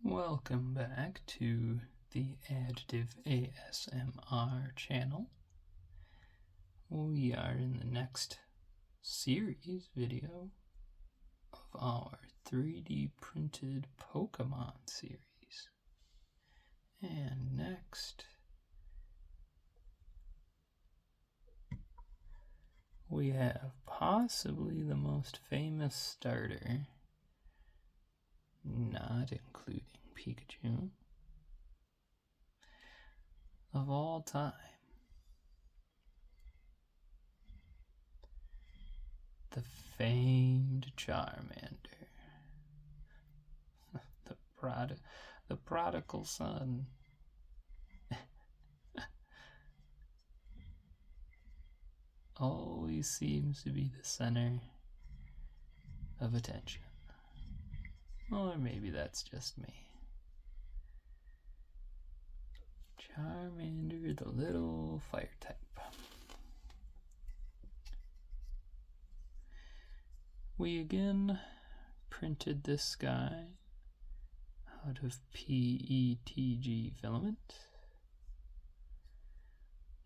Welcome back to the Additive ASMR channel. We are in the next series video of our 3D printed Pokemon series. And next, we have possibly the most famous starter, not including Pikachu, of all time. The famed Charmander. the prodigal son. Always seems to be the center of attention. Or maybe that's just me. Charmander, the little fire type. We again printed this guy out of PETG filament.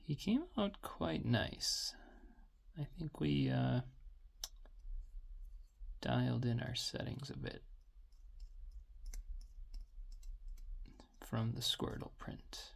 He came out quite nice. I think we dialed in our settings a bit from the Squirtle print.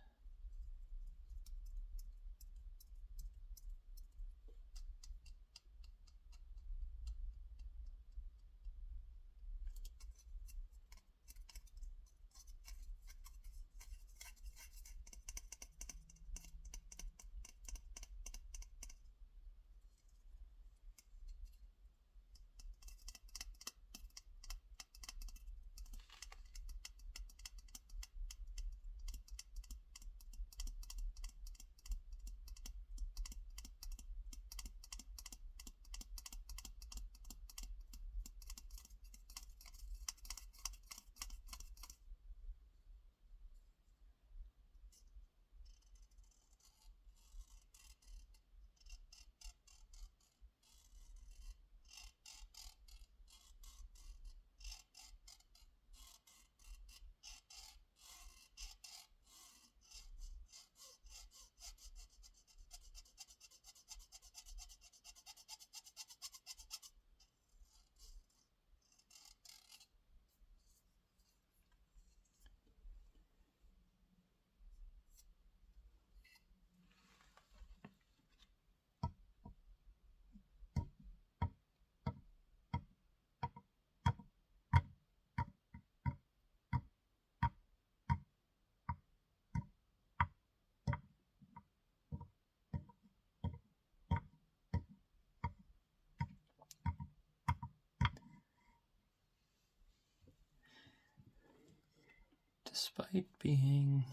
Despite being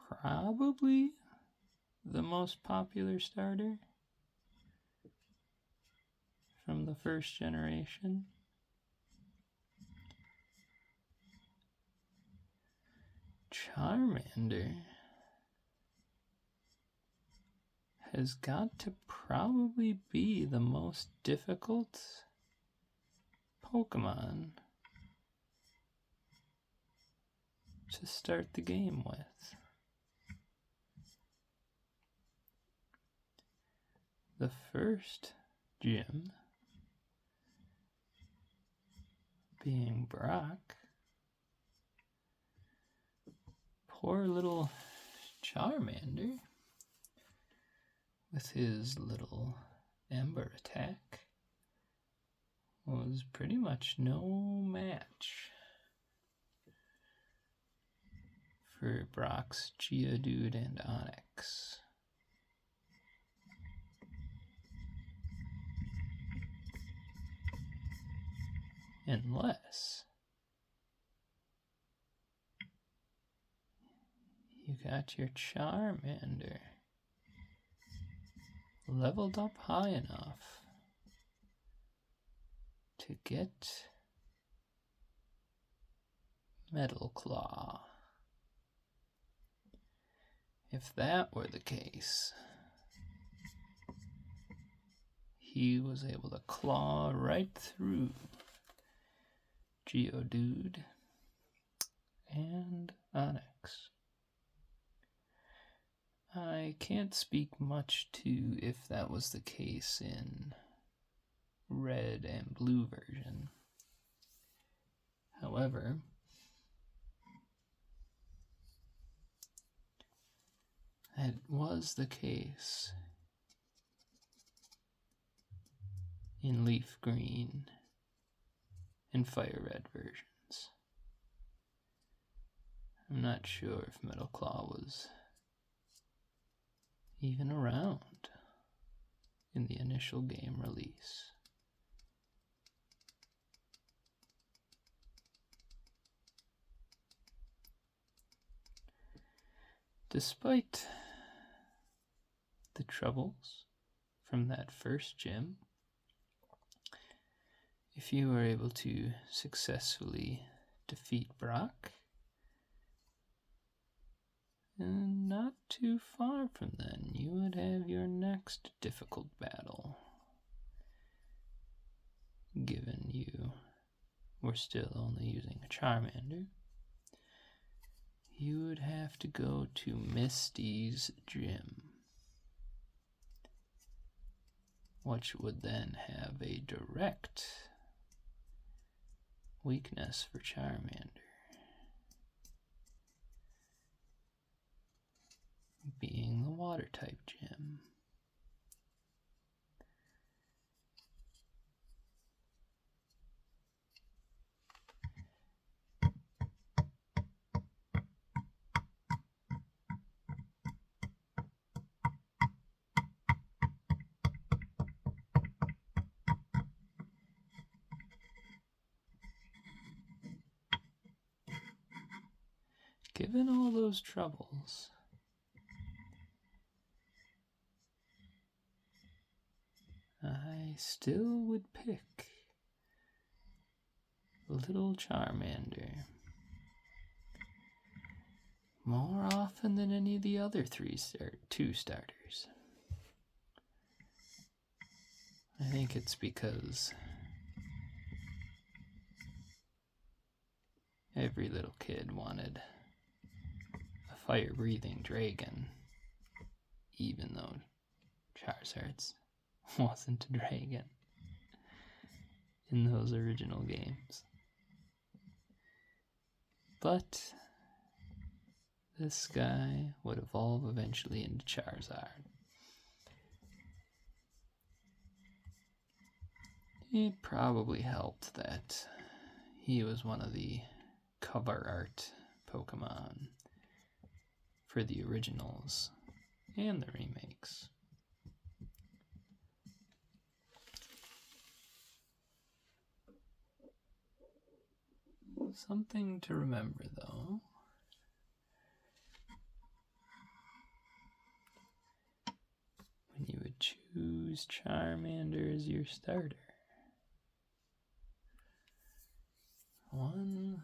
probably the most popular starter from the first generation, Charmander has got to probably be the most difficult Pokemon to start the game with. The first gym being Brock. Poor little Charmander with his little Ember attack was pretty much no match for Brock's Geodude and Onix. Unless you got your Charmander leveled up high enough to get Metal Claw. If that were the case, he was able to claw right through Geodude, and Onyx. I can't speak much to if that was the case in red and blue version. However, it was the case in leaf green and fire red versions. I'm not sure if Metal Claw was even around in the initial game release. Despite the troubles from that first gym, if you were able to successfully defeat Brock, and not too far from then, you would have your next difficult battle. Given you were still only using a Charmander, you would have to go to Misty's gym, which would then have a direct weakness for Charmander, being the water type gym. Given all those troubles, I still would pick little Charmander more often than any of the other two starters. I think it's because every little kid wanted a fire-breathing dragon, even though Charizard's wasn't a dragon in those original games. But this guy would evolve eventually into Charizard. It probably helped that he was one of the cover art Pokemon for the originals and the remakes. Something to remember, though. When you would choose Charmander as your starter, one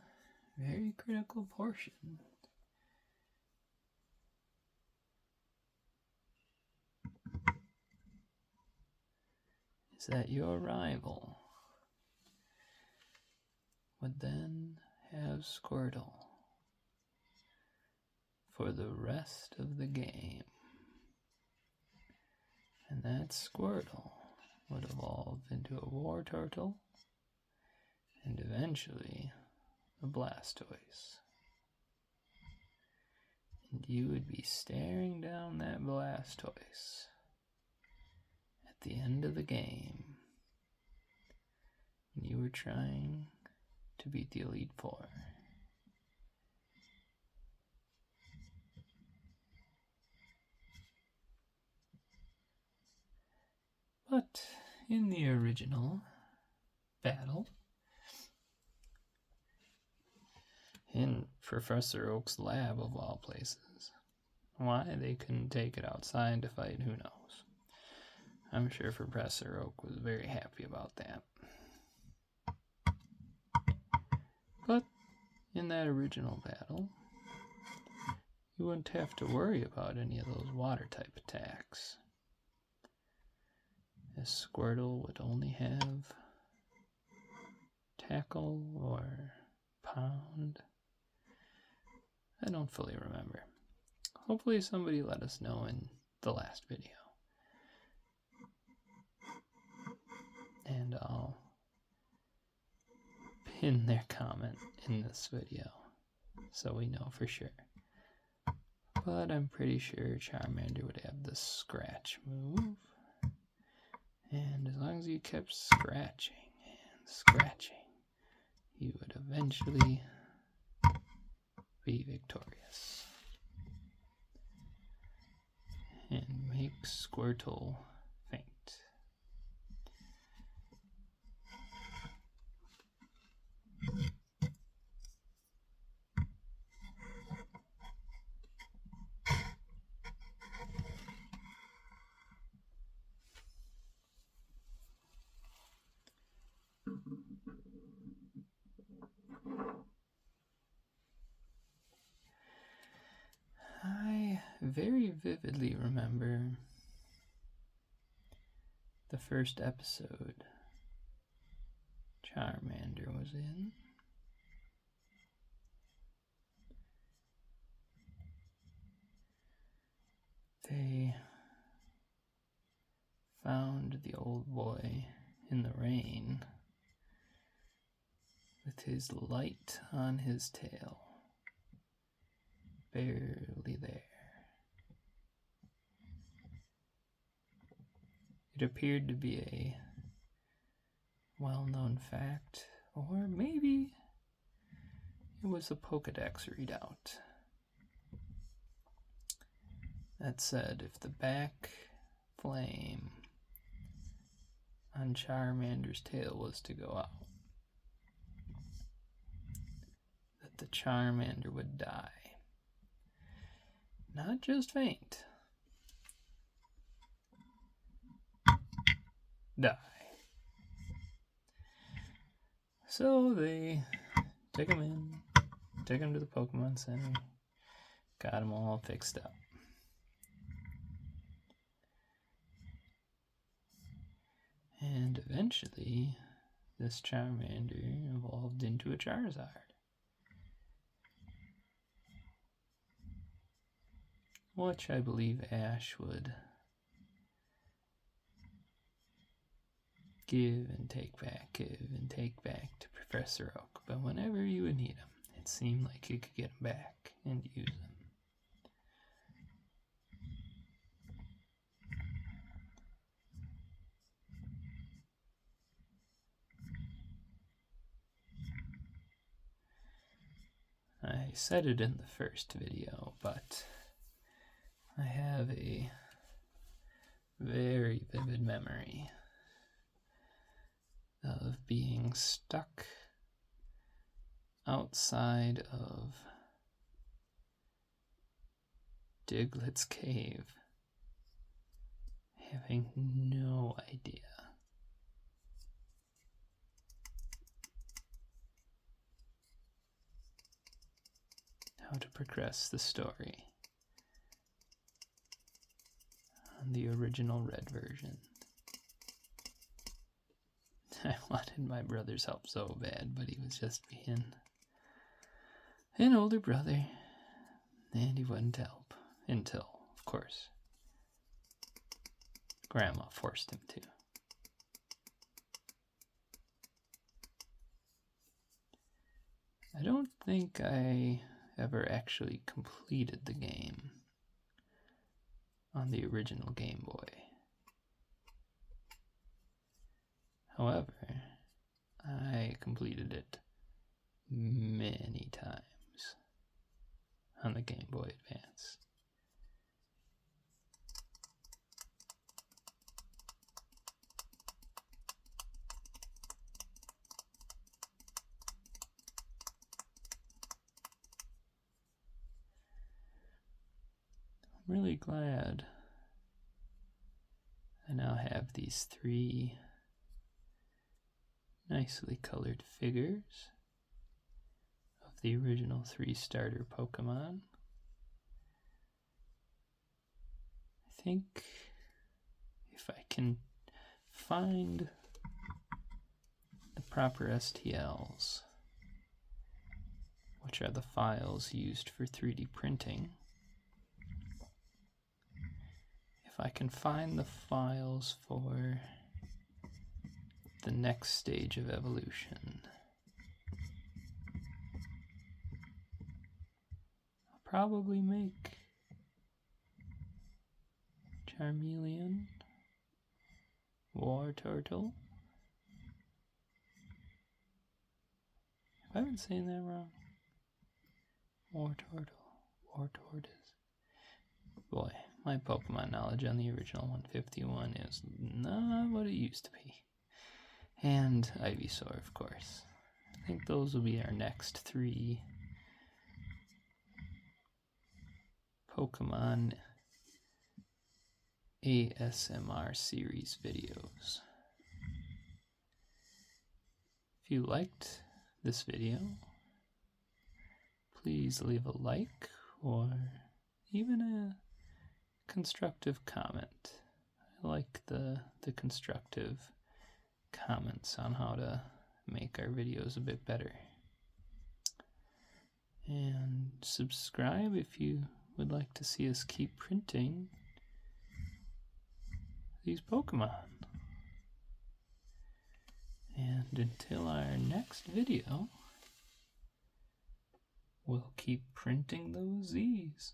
very critical portion is that your rival would then have Squirtle for the rest of the game. And that Squirtle would evolve into a War Turtle and eventually a Blastoise. And you would be staring down that Blastoise at the end of the game. And you were trying to beat the Elite Four. But in the original battle, in Professor Oak's lab of all places, why they couldn't take it outside to fight, who knows? I'm sure Professor Oak was very happy about that. But in that original battle, you wouldn't have to worry about any of those water type attacks, as Squirtle would only have tackle or pound. I don't fully remember. Hopefully somebody let us know in the last video. And I'll pin their comment in this video so we know for sure. But I'm pretty sure Charmander would have the scratch move. And as long as you kept scratching and scratching, you would eventually be victorious. And make Squirtle faint. I very vividly remember the first episode Charmander was in. They found the old boy in the rain with his light on his tail, barely there. It appeared to be a well-known fact, or maybe it was a Pokédex readout that said if the back flame on Charmander's tail was to go out, that the Charmander would die. Not just faint. Die. So they took him in, took him to the Pokemon Center, got him all fixed up. And eventually, this Charmander evolved into a Charizard. Which I believe Ash would give and take back to Professor Oak. But whenever you would need him, it seemed like you could get him back and use him. I said it in the first video, but I have a very vivid memory of being stuck outside of Diglett's cave, having no idea how to progress the story on the original red version. I wanted my brother's help so bad, but he was just being an older brother, and he wouldn't help until, of course, Grandma forced him to. I don't think I ever actually completed the game on the original Game Boy. However, I completed it many times on the Game Boy Advance. I'm really glad I now have these 3 nicely colored figures of the original 3 starter Pokemon. I think if I can find the proper STLs, which are the files used for 3D printing. If I can find the files for the next stage of evolution, I'll probably make Charmeleon, War Turtle. If I've been saying that wrong, War Turtle, War Tortoise. Boy, my Pokemon knowledge on the original 151 is not what it used to be. And Ivysaur, of course. I think those will be our next 3 Pokemon ASMR series videos. If you liked this video, please leave a like or even a constructive comment. I like the constructive comments on how to make our videos a bit better. And subscribe if you would like to see us keep printing these Pokemon. And until our next video, we'll keep printing those Z's.